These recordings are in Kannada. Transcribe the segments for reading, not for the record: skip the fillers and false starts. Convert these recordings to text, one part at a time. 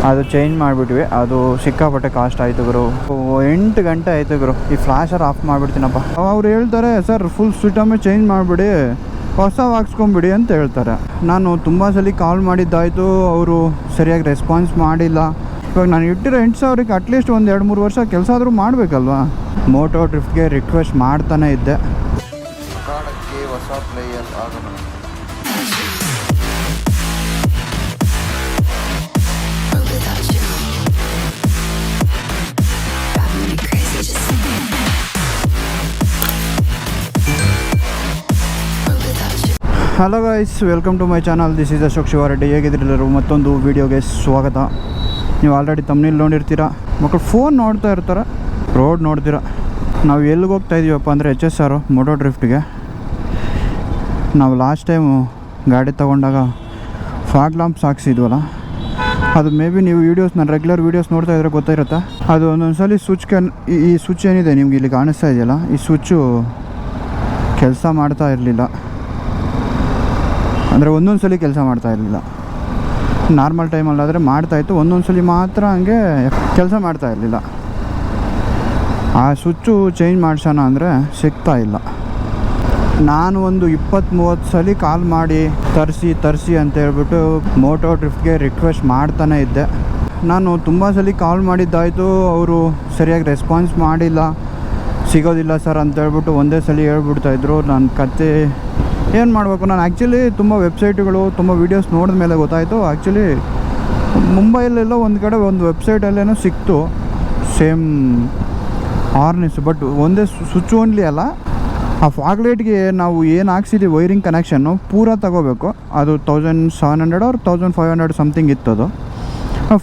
ಅದು ಚೇಂಜ್ ಮಾಡಿಬಿಟ್ವಿ. ಅದು ಸಿಕ್ಕಾಪಟ್ಟೆ ಕಾಸ್ಟ್ ಆಯಿತು ಗುರು. 8 ಗಂಟೆ ಆಯಿತು ಗುರು. ಈ ಫ್ಲ್ಯಾಶರ್ ಆಫ್ ಮಾಡಿಬಿಡ್ತೀನಪ್ಪ. ಅವ್ರು ಹೇಳ್ತಾರೆ ಸರ್ ಫುಲ್ ಸ್ವಿಟಮ್ಮೇ ಚೇಂಜ್ ಮಾಡಿಬಿಡಿ, ಹೊಸ ಹಾಕ್ಸ್ಕೊಂಬಿಡಿ ಅಂತ ಹೇಳ್ತಾರೆ. ನಾನು ತುಂಬ ಸಲ ಕಾಲ್ ಮಾಡಿದ್ದಾಯಿತು, ಅವರು ಸರಿಯಾಗಿ ರೆಸ್ಪಾನ್ಸ್ ಮಾಡಿಲ್ಲ. ಇವಾಗ ನಾನು ಇಟ್ಟಿರೋ 8,000ಕ್ಕೆ ಅಟ್ಲೀಸ್ಟ್ ಒಂದು 2-3 ವರ್ಷ ಕೆಲಸ ಆದರೂ ಮಾಡಬೇಕಲ್ವಾ. ಮೋಟೋ ಡ್ರಿಫ್ಟ್ಗೆ ರಿಕ್ವೆಸ್ಟ್ ಮಾಡ್ತಾನೆ ಇದ್ದೆ. ಹೊಸ ಪ್ಲೇಯರ್ ಆಗಮನ. Hello guys, welcome to my channel. This is Ashok Shivareddy. ಹೇಗಿದ್ರೆಲ್ಲರೂ ಮತ್ತೊಂದು ವೀಡಿಯೋಗೆ ಸ್ವಾಗತ. ನೀವು ಆಲ್ರೆಡಿ ತಮ್ಮನೇಲಿ ನೋಡಿರ್ತೀರ. ಮಕ್ಕಳು ಫೋನ್ ನೋಡ್ತಾ ಇರ್ತಾರೆ, ರೋಡ್ ನೋಡ್ತೀರ. ನಾವು ಎಲ್ಲಿಗೆ ಹೋಗ್ತಾ ಇದ್ದೀವಪ್ಪ ಅಂದರೆ HSR ಮೋಟೋ ಡ್ರಿಫ್ಟ್ಗೆ. ನಾವು ಲಾಸ್ಟ್ ಟೈಮು ಗಾಡಿ ತೊಗೊಂಡಾಗ ಫಾಗ್ ಲ್ಯಾಂಪ್ಸ್ ಹಾಕ್ಸಿದ್ವಲ್ಲ, ಅದು ಮೇ ಬಿ ನೀವು ನಾನು ರೆಗ್ಯುಲರ್ ವೀಡಿಯೋಸ್ ನೋಡ್ತಾ ಇದ್ರೆ ಗೊತ್ತಿರುತ್ತೆ. ಅದು ಒಂದೊಂದು ಸಲ ಈ ಸ್ವಿಚ್ ಏನಿದೆ ನಿಮ್ಗೆ ಇಲ್ಲಿ ಕಾಣಿಸ್ತಾ ಇದೆಯಲ್ಲ, ಈ ಸ್ವಿಚ್ಚು ಕೆಲಸ ಮಾಡ್ತಾ ಇರಲಿಲ್ಲ. ಅಂದರೆ ಒಂದೊಂದು ಸಲ ಕೆಲಸ ಮಾಡ್ತಾ ಇರಲಿಲ್ಲ. ನಾರ್ಮಲ್ ಟೈಮಲ್ಲಾದರೆ ಮಾಡ್ತಾಯಿತ್ತು, ಒಂದೊಂದು ಸಲ ಮಾತ್ರ ಹಂಗೆ ಕೆಲಸ ಮಾಡ್ತಾ ಇರಲಿಲ್ಲ. ಆ ಸ್ವಿಚ್ಚು ಚೇಂಜ್ ಮಾಡಿಸೋಣ ಅಂದರೆ ಸಿಗ್ತಾ ಇಲ್ಲ. ನಾನು ಒಂದು 20-30 ಸಲ ಕಾಲ್ ಮಾಡಿ ತರಿಸಿ ಅಂತ ಹೇಳ್ಬಿಟ್ಟು ಮೋಟೋ ಡ್ರಿಫ್ಟ್ಗೆ ರಿಕ್ವೆಸ್ಟ್ ಮಾಡ್ತಾನೆ ಇದ್ದೆ. ನಾನು ತುಂಬ ಸಲ ಕಾಲ್ ಮಾಡಿದ್ದಾಯಿತು, ಅವರು ಸರಿಯಾಗಿ ರೆಸ್ಪಾನ್ಸ್ ಮಾಡಿಲ್ಲ, ಸಿಗೋದಿಲ್ಲ ಸರ್ ಅಂತ ಹೇಳ್ಬಿಟ್ಟು ಒಂದೇ ಸಲ ಹೇಳ್ಬಿಡ್ತಾಯಿದ್ರು. ನನ್ನ ಕತೆ ಏನು ಮಾಡಬೇಕು. ನಾನು ಆ್ಯಕ್ಚುಲಿ ತುಂಬ ವೆಬ್ಸೈಟ್ಗಳು, ತುಂಬ ವೀಡಿಯೋಸ್ ನೋಡಿದ ಮೇಲೆ ಗೊತ್ತಾಯಿತು. ಆ್ಯಕ್ಚುಲಿ ಮುಂಬೈಲೆಲ್ಲೋ ಒಂದು ಕಡೆ ಒಂದು ವೆಬ್ಸೈಟಲ್ಲೇನೋ ಸಿಕ್ತು ಸೇಮ್ ಹಾರ್ನೆಸ್, ಬಟ್ ಒಂದೇ ಸ್ವಿಚ್ ಓನ್ಲಿ ಅಲ್ಲ. ಆ ಫಾಗ್ ಲೈಟ್ಗೆ ನಾವು ಏನು ಹಾಕ್ಸಿದ್ದೀವಿ ವೈರಿಂಗ್ ಕನೆಕ್ಷನ್ನು ಪೂರ ತಗೋಬೇಕು. ಅದು 1700 or 1500 ಸಮಥಿಂಗ್ ಇತ್ತದು.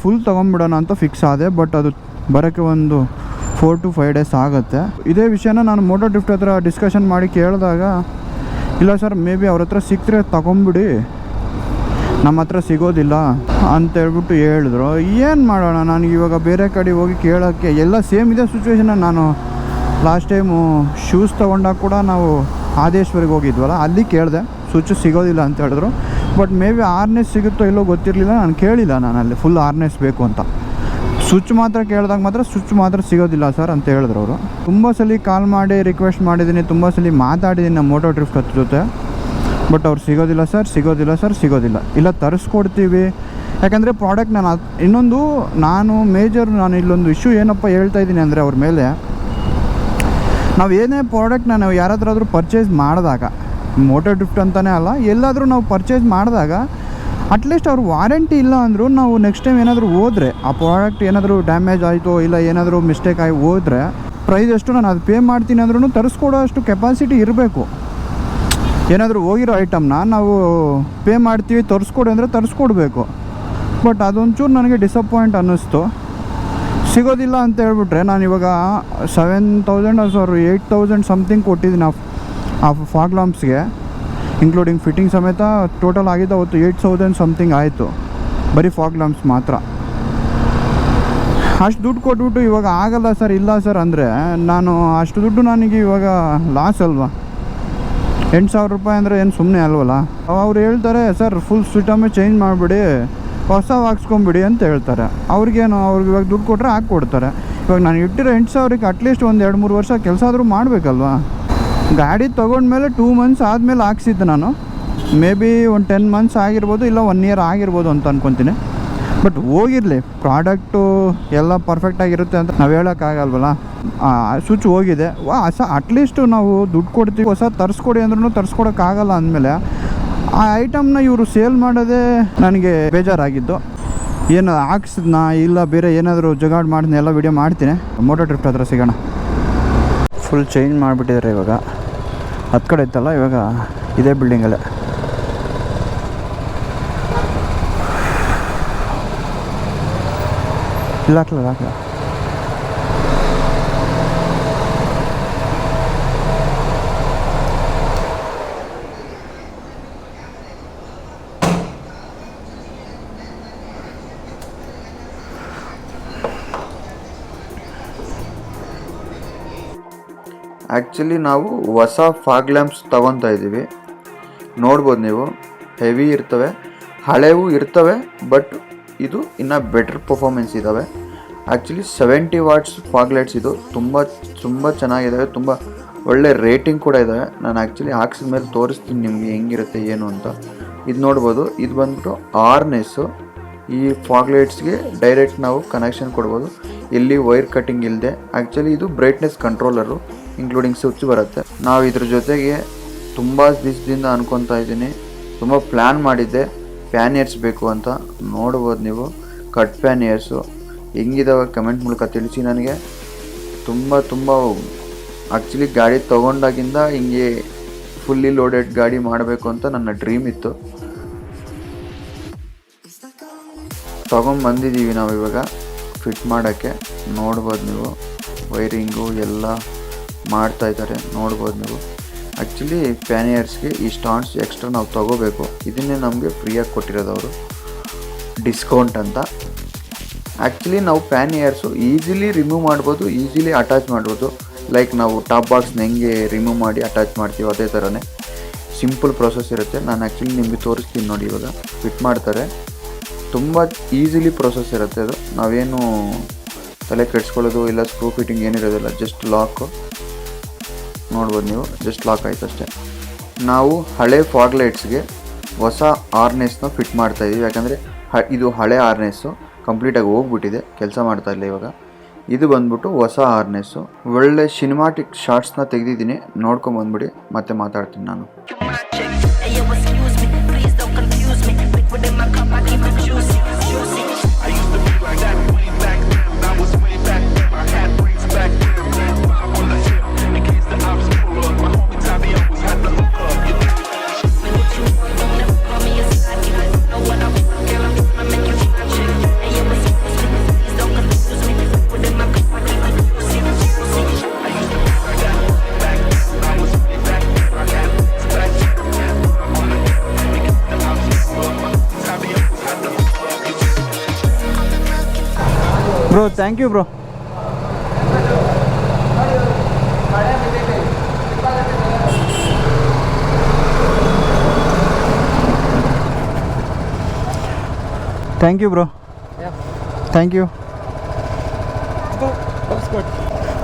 ಫುಲ್ ತೊಗೊಂಬಿಡೋಣ ಅಂತ ಫಿಕ್ಸ್ ಆದೆ. ಬಟ್ ಅದು ಬರೋಕ್ಕೆ ಒಂದು 4 to 5 days ಆಗುತ್ತೆ. ಇದೇ ವಿಷಯನ ನಾನು ಮೋಟೋ ಡ್ರಿಫ್ಟ್ ಹತ್ರ ಡಿಸ್ಕಷನ್ ಮಾಡಿ ಕೇಳಿದಾಗ, ಇಲ್ಲ ಸರ್ ಮೇ ಬಿ ಅವ್ರ ಹತ್ರ ಸಿಕ್ಕರೆ ತಗೊಂಬಿಡಿ, ನಮ್ಮ ಹತ್ರ ಸಿಗೋದಿಲ್ಲ ಅಂತ ಹೇಳ್ಬಿಟ್ಟು ಹೇಳಿದ್ರು. ಏನು ಮಾಡೋಣ, ನನಗೆ ಇವಾಗ ಬೇರೆ ಕಡೆ ಹೋಗಿ ಕೇಳೋಕ್ಕೆ ಎಲ್ಲ ಸೇಮ್ ಇದೆ ಸಿಚುವೇಶನ್. ನಾನು ಲಾಸ್ಟ್ ಟೈಮು ಶೂಸ್ ತೊಗೊಂಡಾಗ ಕೂಡ ನಾವು ಆದೇಶ್ವರಿಗೆ ಹೋಗಿದ್ವಲ್ಲ, ಅಲ್ಲಿ ಕೇಳಿದೆ, ಸ್ವಿಚ್ ಸಿಗೋದಿಲ್ಲ ಅಂತ ಹೇಳಿದ್ರು. ಬಟ್ ಮೇ ಬಿ ಹಾರ್ನೆಸ್ ಸಿಗುತ್ತೋ ಇಲ್ಲೋ ಗೊತ್ತಿರಲಿಲ್ಲ, ನಾನು ಕೇಳಿಲ್ಲ. ನಾನು ಅಲ್ಲಿ ಫುಲ್ ಹಾರ್ನೆಸ್ ಬೇಕು ಅಂತ ಸ್ವಿಚ್ ಮಾತ್ರ ಕೇಳಿದಾಗ ಮಾತ್ರ ಸ್ವಿಚ್ ಮಾತ್ರ ಸಿಗೋದಿಲ್ಲ ಸರ್ ಅಂತ ಹೇಳಿದ್ರು ಅವರು. ತುಂಬ ಸಲ ಕಾಲ್ ಮಾಡಿ ರಿಕ್ವೆಸ್ಟ್ ಮಾಡಿದ್ದೀನಿ, ತುಂಬ ಸಲ ಮಾತಾಡಿದ್ದೀನಿ ನಮ್ಮ ಮೋಟೋ ಡ್ರಿಫ್ಟ್ ಹತ್ರ ಜೊತೆ. ಬಟ್ ಅವ್ರು ಸಿಗೋದಿಲ್ಲ ಸರ್, ಇಲ್ಲ ತರಿಸ್ಕೊಡ್ತೀವಿ. ಯಾಕಂದರೆ ಪ್ರಾಡಕ್ಟ್ ನಾನು ಇಲ್ಲೊಂದು ಇಶ್ಯೂ ಏನಪ್ಪ ಹೇಳ್ತಾ ಇದ್ದೀನಿ ಅಂದರೆ, ಅವ್ರ ಮೇಲೆ ನಾವು ಏನೇ ಪ್ರಾಡಕ್ಟ್ ನಾವು ಯಾರಾದ್ರೂ ಪರ್ಚೇಸ್ ಮಾಡಿದಾಗ, ಮೋಟೋ ಡ್ರಿಫ್ಟ್ ಅಂತಲೇ ಅಲ್ಲ, ಎಲ್ಲಾದರೂ ನಾವು ಪರ್ಚೇಸ್ ಮಾಡಿದಾಗ ಅಟ್ಲೀಸ್ಟ್ ಅವ್ರು ವಾರಂಟಿ ಇಲ್ಲ ಅಂದರೂ ನಾವು ನೆಕ್ಸ್ಟ್ ಟೈಮ್ ಏನಾದರೂ ಹೋದರೆ, ಆ ಪ್ರಾಡಕ್ಟ್ ಏನಾದರೂ ಡ್ಯಾಮೇಜ್ ಆಯಿತು ಇಲ್ಲ ಏನಾದರೂ ಮಿಸ್ಟೇಕ್ ಆಗಿ ಹೋದರೆ ಪ್ರೈಸ್ ಎಷ್ಟು ನಾನು ಅದು ಪೇ ಮಾಡ್ತೀನಿ ಅಂದ್ರೂ ತರಿಸ್ಕೊಡೋ ಅಷ್ಟು ಕೆಪಾಸಿಟಿ ಇರಬೇಕು. ಏನಾದರೂ ಹೋಗಿರೋ ಐಟಮ್ನ ನಾವು ಪೇ ಮಾಡ್ತೀವಿ ತರಿಸ್ಕೊಡಿ ಅಂದರೆ ತರಿಸ್ಕೊಡ್ಬೇಕು. ಬಟ್ ಅದೊಂಚೂರು ನನಗೆ ಡಿಸಪಾಯಿಂಟ್ ಅನ್ನಿಸ್ತು. ಸಿಗೋದಿಲ್ಲ ಅಂತ ಹೇಳ್ಬಿಟ್ರೆ ನಾನು ಇವಾಗ 7,000 or 8,000 ಸಮಥಿಂಗ್ ಕೊಟ್ಟಿದ್ದೀನಿ ಆ ಫಾಗ್ ಲ್ಯಾಂಪ್ಸ್ಗೆ, ಇನ್ಕ್ಲೂಡಿಂಗ್ ಫಿಟ್ಟಿಂಗ್ ಸಮೇತ. ಟೋಟಲ್ ಆಗಿದ್ದು ಅವತ್ತು 8,000 ಸಮಥಿಂಗ್ ಆಯಿತು ಬರೀ ಫಾಗ್ ಲ್ಯಾಂಪ್ಸ್ ಮಾತ್ರ. ಅಷ್ಟು ದುಡ್ಡು ಕೊಟ್ಬಿಟ್ಟು ಇವಾಗ ಆಗಲ್ಲ ಸರ್, ಇಲ್ಲ ಸರ್ ಅಂದರೆ ನಾನು ಅಷ್ಟು ದುಡ್ಡು ನನಗೆ ಇವಾಗ ಲಾಸ್ ಅಲ್ವಾ. 8,000 ರೂಪಾಯಿ ಅಂದರೆ ಏನು ಸುಮ್ಮನೆ ಅಲ್ವಲ್ಲ. ಅವ್ರು ಹೇಳ್ತಾರೆ ಸರ್ ಫುಲ್ ಸ್ವಿಟಮ್ಮೇ ಚೇಂಜ್ ಮಾಡಿಬಿಡಿ, ಹೊಸ ಹಾಕ್ಸ್ಕೊಂಬಿಡಿ ಅಂತ ಹೇಳ್ತಾರೆ. ಅವ್ರಿಗೆ ಇವಾಗ ದುಡ್ಡು ಕೊಟ್ಟರೆ ಹಾಕ್ಕೊಡ್ತಾರೆ. ಇವಾಗ ನಾನು ಇಟ್ಟಿರೋ 8,000ಕ್ಕೆ ಅಟ್ಲೀಸ್ಟ್ ಒಂದು 2-3 ವರ್ಷ ಕೆಲಸ ಆದರೂ ಮಾಡಬೇಕಲ್ವಾ. ಗಾಡಿ ತೊಗೊಂಡ್ಮೇಲೆ 2 months ಆದಮೇಲೆ ಹಾಕ್ಸಿದ್ದು ನಾನು. ಮೇ ಬಿ ಒಂದು 10 months ಆಗಿರ್ಬೋದು, ಇಲ್ಲ 1 year ಆಗಿರ್ಬೋದು ಅಂತ ಅಂದ್ಕೊತೀನಿ. ಬಟ್ ಹೋಗಿರಲಿ, ಪ್ರಾಡಕ್ಟು ಎಲ್ಲ ಪರ್ಫೆಕ್ಟಾಗಿರುತ್ತೆ ಅಂತ ನಾವು ಹೇಳೋಕ್ಕಾಗಲ್ವಲ್ಲ. ಸ್ವಿಚ್ ಹೋಗಿದೆ, ಅಟ್ಲೀಸ್ಟು ನಾವು ದುಡ್ಡು ಕೊಡ್ತೀವಿ, ಹೊಸ ತರಿಸ್ಕೊಡಿ ಅಂದ್ರೂ ತರಿಸ್ಕೊಡೋಕ್ಕಾಗಲ್ಲ ಅಂದಮೇಲೆ ಆ ಐಟಮ್ನ ಇವರು ಸೇಲ್ ಮಾಡೋದೇ ನನಗೆ ಬೇಜಾರಾಗಿದ್ದು. ಏನು ಹಾಕ್ಸಿದ್ನ ಇಲ್ಲ ಬೇರೆ ಏನಾದರೂ ಜುಗಾಡ್ ಮಾಡಿದ್ನ ಎಲ್ಲ ವೀಡಿಯೋ ಮಾಡ್ತೀನಿ. ಮೋಟೋ ಡ್ರಿಫ್ಟ್ ಹತ್ರ ಸಿಗೋಣ. ಫುಲ್ ಚೇಂಜ್ ಮಾಡಿಬಿಟ್ಟಿದ್ದಾರೆ ಇವಾಗ. 10 ಕಡೆ ಇತ್ತಲ್ಲ, ಇವಾಗ ಇದೇ ಬಿಲ್ಡಿಂಗಲ್ಲೇ. ಇಲ್ಲ ಹಾಕ್ಲ ಆ್ಯಕ್ಚುಲಿ ನಾವು ಹೊಸ ಫಾಗ್ ಲ್ಯಾಂಪ್ಸ್ ತೊಗೊತಾ ಇದ್ದೀವಿ. ನೋಡ್ಬೋದು ನೀವು, ಹೆವಿ ಇರ್ತವೆ, ಹಳೆವು ಇರ್ತವೆ. ಬಟ್ ಇದು ಇನ್ನು ಬೆಟರ್ ಪರ್ಫಾರ್ಮೆನ್ಸ್ ಇದ್ದಾವೆ. ಆ್ಯಕ್ಚುಲಿ 70 ವಾಟ್ಸ್ ಫಾಗ್ ಲೈಟ್ಸ್ ಇದು ತುಂಬ ಚೆನ್ನಾಗಿದ್ದಾವೆ, ತುಂಬ ಒಳ್ಳೆ ರೇಟಿಂಗ್ ಕೂಡ ಇದ್ದಾವೆ. ನಾನು ಆ್ಯಕ್ಚುಲಿ ಹಾಕ್ಸಿದ ಮೇಲೆ ತೋರಿಸ್ತೀನಿ ನಿಮಗೆ ಹೆಂಗಿರುತ್ತೆ ಏನು ಅಂತ. ಇದು ನೋಡ್ಬೋದು, ಇದು ಬಂದ್ಬಿಟ್ಟು ಆರ್ನೆಸ್ಸು. ಈ ಫಾಗ್ ಲೈಟ್ಸ್ಗೆ ಡೈರೆಕ್ಟ್ ನಾವು ಕನೆಕ್ಷನ್ ಕೊಡ್ಬೋದು, ಎಲ್ಲಿ ವೈರ್ ಕಟ್ಟಿಂಗ್ ಇಲ್ಲದೆ. ಆ್ಯಕ್ಚುಲಿ ಇದು ಬ್ರೈಟ್ನೆಸ್ ಕಂಟ್ರೋಲರು ಇನ್ಕ್ಲೂಡಿಂಗ್ ಸ್ವಿಚ್ ಬರುತ್ತೆ. ನಾವು ಇದ್ರ ಜೊತೆಗೆ ತುಂಬ ದಿವಸದಿಂದ ಅನ್ಕೊತಾ ಇದ್ದೀನಿ, ತುಂಬ ಪ್ಲ್ಯಾನ್ ಮಾಡಿದ್ದೆ ಪ್ಯಾನಿಯರ್ಸ್ ಬೇಕು ಅಂತ. ನೋಡ್ಬೋದು ನೀವು ಕಟ್ ಪ್ಯಾನಿಯರ್ಸು ಹೆಂಗಿದಾವೆ ಕಮೆಂಟ್ ಮೂಲಕ ತಿಳಿಸಿ ನನಗೆ. ತುಂಬ ಆ್ಯಕ್ಚುಲಿ ಗಾಡಿ ತೊಗೊಂಡಾಗಿಂದ ಹಿಂಗೆ ಫುಲ್ಲಿ ಲೋಡೆಡ್ ಗಾಡಿ ಮಾಡಬೇಕು ಅಂತ ನನ್ನ ಡ್ರೀಮ್ ಇತ್ತು. ತೊಗೊಂಬಂದಿದ್ದೀವಿ ನಾವು ಇವಾಗ ಫಿಟ್ ಮಾಡೋಕ್ಕೆ. ನೋಡ್ಬೋದು ನೀವು ವೈರಿಂಗು ಎಲ್ಲ ಮಾಡ್ತಾಯಿದ್ದಾರೆ, ನೋಡ್ಬೋದು ನೀವು. ಆ್ಯಕ್ಚುಲಿ ಪ್ಯಾನಿಯರ್ಸ್ಗೆ ಈ ಸ್ಟಾಂಡ್ಸ್ ಎಕ್ಸ್ಟ್ರಾ ನಾವು ತೊಗೋಬೇಕು. ಇದನ್ನೇ ನಮಗೆ ಫ್ರೀಯಾಗಿ ಕೊಟ್ಟಿರೋದು ಅವರು, ಡಿಸ್ಕೌಂಟ್ ಅಂತ. ಆ್ಯಕ್ಚುಲಿ ನಾವು ಪ್ಯಾನಿಯರ್ಸು ಈಸಿಲಿ ರಿಮೂವ್ ಮಾಡ್ಬೋದು, ಈಸಿಲಿ ಅಟ್ಯಾಚ್ ಮಾಡ್ಬೋದು. ಲೈಕ್ ನಾವು ಟಾಪ್ ಬಾಕ್ಸ್ನ ಹೆಂಗೆ ರಿಮೂವ್ ಮಾಡಿ ಅಟ್ಯಾಚ್ ಮಾಡ್ತೀವಿ ಅದೇ ಥರನೇ ಸಿಂಪಲ್ ಪ್ರೊಸೆಸ್ ಇರುತ್ತೆ. ನಾನು ಆ್ಯಕ್ಚುಲಿ ನಿಮಗೆ ತೋರಿಸ್ತೀನಿ ನೋಡಿ. ಇವಾಗ ಫಿಟ್ ಮಾಡ್ತಾರೆ, ತುಂಬ ಈಸಿಲಿ ಪ್ರೊಸೆಸ್ ಇರುತ್ತೆ ಅದು. ನಾವೇನು ತಲೆ ಕೆಡಿಸ್ಕೊಳ್ಳೋದು ಇಲ್ಲ, ಸ್ಕ್ರೂ ಫಿಟ್ಟಿಂಗ್ ಏನಿರೋದಿಲ್ಲ, ಜಸ್ಟ್ ಲಾಕು. ನೋಡ್ಬೋದು ನೀವು, ಜಸ್ಟ್ ಲಾಕ್ ಆಯ್ತು ಅಷ್ಟೇ. ನಾವು ಹಳೆ ಫಾಗ್ ಲೈಟ್ಸ್ಗೆ ಹೊಸ ಆರ್ನೆಸ್ನ ಫಿಟ್ ಮಾಡ್ತಾಯಿದ್ದೀವಿ. ಯಾಕಂದರೆ ಇದು ಹಳೆ ಆರ್ನೆಸ್ಸು ಕಂಪ್ಲೀಟಾಗಿ ಹೋಗ್ಬಿಟ್ಟಿದೆ, ಕೆಲಸ ಮಾಡ್ತಾ ಇಲ್ಲ ಇವಾಗ. ಇದು ಬಂದ್ಬಿಟ್ಟು ಹೊಸ ಆರ್ನೆಸ್ಸು. ಒಳ್ಳೆ ಸಿನಿಮಾಟಿಕ್ ಶಾರ್ಟ್ಸ್ನ ತೆಗೆದಿದ್ದೀನಿ, ನೋಡ್ಕೊಂಬಂದ್ಬಿಡಿ, ಮತ್ತೆ ಮಾತಾಡ್ತೀನಿ ನಾನು. Bro thank you bro. Thank you bro. Thank you.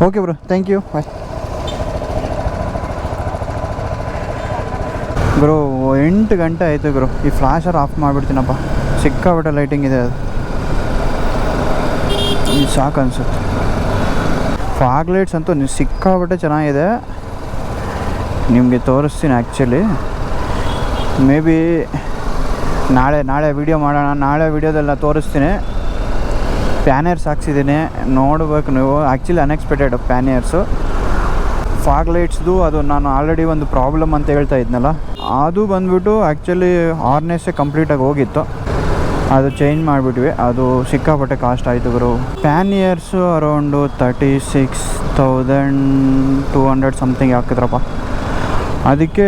Okay bro, thank you, bye. Bro 8 ಗಂಟೆ ಆಯಿತು ಬ್ರೋ. ಈ ಫ್ಲಾಶರ್ ಆಫ್ ಮಾಡಿಬಿಡ್ತೀನಪ್ಪ, ಸಿಕ್ಕಾಬಿಟ್ಟೆ ಲೈಟಿಂಗ್ ಇದೆ ಅದು. ಈ ಸಾಕು ಅನಿಸುತ್ತೆ. ಫಾಗ್ ಲೈಟ್ಸ್ ಅಂತೂ ಸಿಕ್ಕಾಬಿಟ್ಟೆ ಚೆನ್ನಾಗಿದೆ, ನಿಮಗೆ ತೋರಿಸ್ತೀನಿ. ಆ್ಯಕ್ಚುಲಿ ಮೇ ಬಿ ನಾಳೆ ವೀಡಿಯೋ ಮಾಡೋಣ. ನಾಳೆ ವೀಡಿಯೋದೆಲ್ಲ ತೋರಿಸ್ತೀನಿ. ಪ್ಯಾನಿಯರ್ಸ್ ಹಾಕ್ಸಿದ್ದೀನಿ, ನೋಡ್ಬೇಕು ನೀವು. Actually unexpected panniers. ಫಾಗ್ ಲೈಟ್ಸ್ದು ಅದು ನಾನು ಆಲ್ರೆಡಿ ಒಂದು ಪ್ರಾಬ್ಲಮ್ ಅಂತ ಹೇಳ್ತಾ ಇದ್ನಲ್ಲ, ಅದು ಬಂದುಬಿಟ್ಟು ಆ್ಯಕ್ಚುಲಿ ಆರ್ನೆಸ್ಸೇ ಕಂಪ್ಲೀಟಾಗಿ ಹೋಗಿತ್ತು, ಅದು ಚೇಂಜ್ ಮಾಡಿಬಿಟ್ವಿ. ಅದು ಸಿಕ್ಕಾಪಟ್ಟೆ ಕಾಸ್ಟ್ ಆಯಿತು ಗುರು. ಪ್ಯಾನಿಯರ್ಸು ಅರೌಂಡು 36,200 ಸಮಥಿಂಗ್ ಹಾಕಿದ್ರಪ್ಪ. ಅದಕ್ಕೆ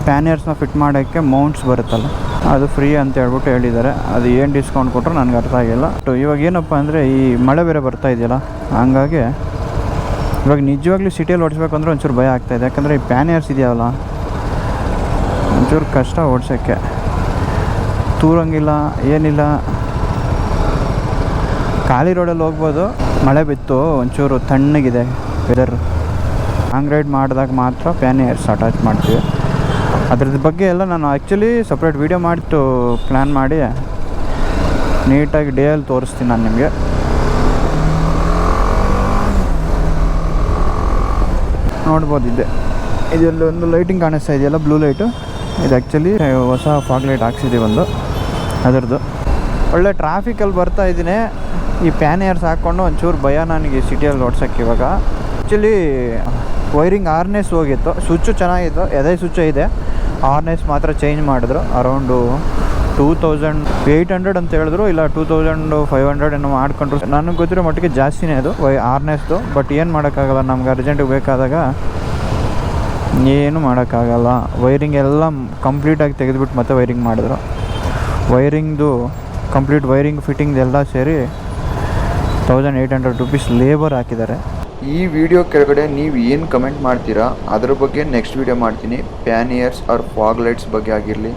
ಪ್ಯಾನಿಯರ್ಸ್ನ ಫಿಟ್ ಮಾಡೋಕ್ಕೆ ಮೌಂಟ್ಸ್ ಬರುತ್ತಲ್ಲ, ಅದು ಫ್ರೀ ಅಂತ ಹೇಳ್ಬಿಟ್ಟು ಹೇಳಿದ್ದಾರೆ. ಅದು ಏನು ಡಿಸ್ಕೌಂಟ್ ಕೊಟ್ಟರು ನನಗೆ ಅರ್ಥ ಆಗಿಲ್ಲ. ಇವಾಗ ಏನಪ್ಪ ಅಂದರೆ ಈ ಮಳೆ ಬೇರೆ ಬರ್ತಾ ಇದೆಯಲ್ಲ, ಹಂಗಾಗಿ ಇವಾಗ ನಿಜವಾಗ್ಲೂ ಸಿಟಿಯಲ್ಲಿ ಓಡಿಸ್ಬೇಕು ಅಂದರೆ ಒಂಚೂರು ಭಯ ಆಗ್ತಾಯಿದೆ. ಯಾಕಂದರೆ ಈ ಪ್ಯಾನಿಯರ್ಸ್ ಇದೆಯಲ್ಲ, ಒಂಚೂರು ಕಷ್ಟ ಓಡಿಸೋಕ್ಕೆ. ತೂರಂಗಿಲ್ಲ, ಏನಿಲ್ಲ. ಖಾಲಿ ರೋಡಲ್ಲಿ ಹೋಗ್ಬೋದು, ಮಳೆ ಬಿತ್ತು, ಒಂಚೂರು ತಣ್ಣಗಿದೆ ವೆದರ್. ಲಾಂಗ್ ರೈಡ್ ಮಾಡಿದಾಗ ಮಾತ್ರ ಪ್ಯಾನಿಯರ್ಸ್ ಅಟ್ಯಾಚ್ ಮಾಡ್ತೀವಿ. ಅದ್ರದ್ದು ಬಗ್ಗೆ ಎಲ್ಲ ನಾನು ಆ್ಯಕ್ಚುಲಿ ಸಪ್ರೇಟ್ ವೀಡಿಯೋ ಮಾಡಿಟ್ಟು ಪ್ಲ್ಯಾನ್ ಮಾಡಿ ನೀಟಾಗಿ ಡೇಯಲ್ಲಿ ತೋರಿಸ್ತೀನಿ ನಾನು ನಿಮಗೆ. ನೋಡ್ಬೋದು ಇದೆಲ್ಲ ಒಂದು ಲೈಟಿಂಗ್ ಕಾಣಿಸ್ತಾ ಇದೆಯಲ್ಲ, ಬ್ಲೂ ಲೈಟು. ಇದು ಆ್ಯಕ್ಚುಲಿ ಹೊಸ ಫಾಗ್ ಲೈಟ್ ಹಾಕ್ಸಿದ್ದೀವಿ ಒಂದು, ಅದರದ್ದು. ಒಳ್ಳೆ ಟ್ರಾಫಿಕಲ್ಲಿ ಬರ್ತಾ ಇದ್ದೀನಿ. ಈ ಪ್ಯಾನಿಯರ್ಸ್ ಹಾಕ್ಕೊಂಡು ಒಂಚೂರು ಭಯ ನನಗೆ ಸಿಟಿಯಲ್ಲಿ ಓಡ್ಸೋಕ್ಕೆ. ಇವಾಗ ಆ್ಯಕ್ಚುಲಿ ವೈರಿಂಗ್ ಆರ್ನೆಸ್ ಹೋಗಿತ್ತು, ಸ್ವಿಚ್ಚು ಚೆನ್ನಾಗಿತ್ತು, ಎದೆ ಸ್ವಿಚ್ಚು ಇದೆ. ಆರ್ನೆಸ್ ಮಾತ್ರ ಚೇಂಜ್ ಮಾಡಿದ್ರು. ಅರೌಂಡು 2,800 ಅಂತ ಹೇಳಿದ್ರು, ಇಲ್ಲ 2,500 ಏನೋ ಮಾಡ್ಕೊಂಡ್ರು. ನನಗೆ ಗೊತ್ತಿರೋ ಮಟ್ಟಿಗೆ ಜಾಸ್ತಿನೇ ಅದು ಆರ್ನೆಸ್ದು. ಬಟ್ ಏನು ಮಾಡೋಕ್ಕಾಗಲ್ಲ, ನಮ್ಗೆ ಅರ್ಜೆಂಟಿಗೆ ಬೇಕಾದಾಗ ಏನು ಮಾಡೋಕ್ಕಾಗಲ್ಲ. ವೈರಿಂಗ್ ಎಲ್ಲ ಕಂಪ್ಲೀಟಾಗಿ ತೆಗೆದುಬಿಟ್ಟು ಮತ್ತೆ ವೈರಿಂಗ್ ಮಾಡಿದ್ರು. ವೈರಿಂಗ್ದು ಕಂಪ್ಲೀಟ್ ವೈರಿಂಗ್ ಫಿಟ್ಟಿಂಗ್ ಎಲ್ಲ ಸೇರಿ 1,800 ರುಪೀಸ್ ಲೇಬರ್ ಹಾಕಿದ್ದಾರೆ. ಈ ವಿಡಿಯೋ ಕೆಳಗಡೆ ನೀವು ಏನು ಕಮೆಂಟ್ ಮಾಡ್ತೀರಾ ಅದ್ರ ಬಗ್ಗೆ ನೆಕ್ಸ್ಟ್ ವಿಡಿಯೋ ಮಾಡ್ತೀನಿ. ಪ್ಯಾನಿಯರ್ಸ್ ಆರ್ ಫಾಗ್ ಲೈಟ್ಸ್ ಬಗ್ಗೆ ಆಗಿರಲಿ,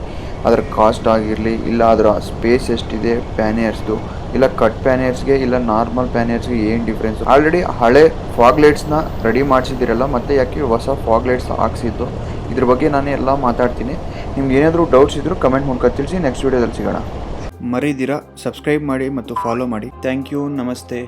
ಅದರ ಕಾಸ್ಟ್ ಆಗಿರಲಿ, ಇಲ್ಲ ಅದರ ಸ್ಪೇಸ್ ಎಷ್ಟಿದೆ ಪ್ಯಾನಿಯರ್ಸ್ದು, ಇಲ್ಲ ಕಟ್ ಪ್ಯಾನಿಯರ್ಸ್ಗೆ ಇಲ್ಲ ನಾರ್ಮಲ್ ಪ್ಯಾನಿಯರ್ಸ್ಗೆ ಏನು ಡಿಫ್ರೆನ್ಸ್. ಆಲ್ರೆಡಿ ಹಳೆ ಫಾಗ್ ಲೈಟ್ಸ್ನ ರೆಡಿ ಮಾಡಿಸಿದ್ದೀರಲ್ಲ, ಮತ್ತೆ ಯಾಕೆ ಹೊಸ ಫಾಗ್ ಲೈಟ್ಸ್ ಹಾಕ್ಸಿದ್ದು, ಇದ್ರ ಬಗ್ಗೆ ನಾನು ಎಲ್ಲ ಮಾತಾಡ್ತೀನಿ. ನಿಮ್ಗೆ ಏನಾದರೂ ಡೌಟ್ಸ್ ಇದ್ದರೂ ಕಮೆಂಟ್ ಮೂಲಕ ತಿಳಿಸಿ. ನೆಕ್ಸ್ಟ್ ವೀಡಿಯೋದಲ್ಲಿ ಸಿಗೋಣ. ಮರಿದಿರಾ ಸಬ್ಸ್ಕ್ರೈಬ್ ಮಾಡಿ ಮತ್ತು ಫಾಲೋ ಮಾಡಿ. Thank you. ನಮಸ್ತೆ.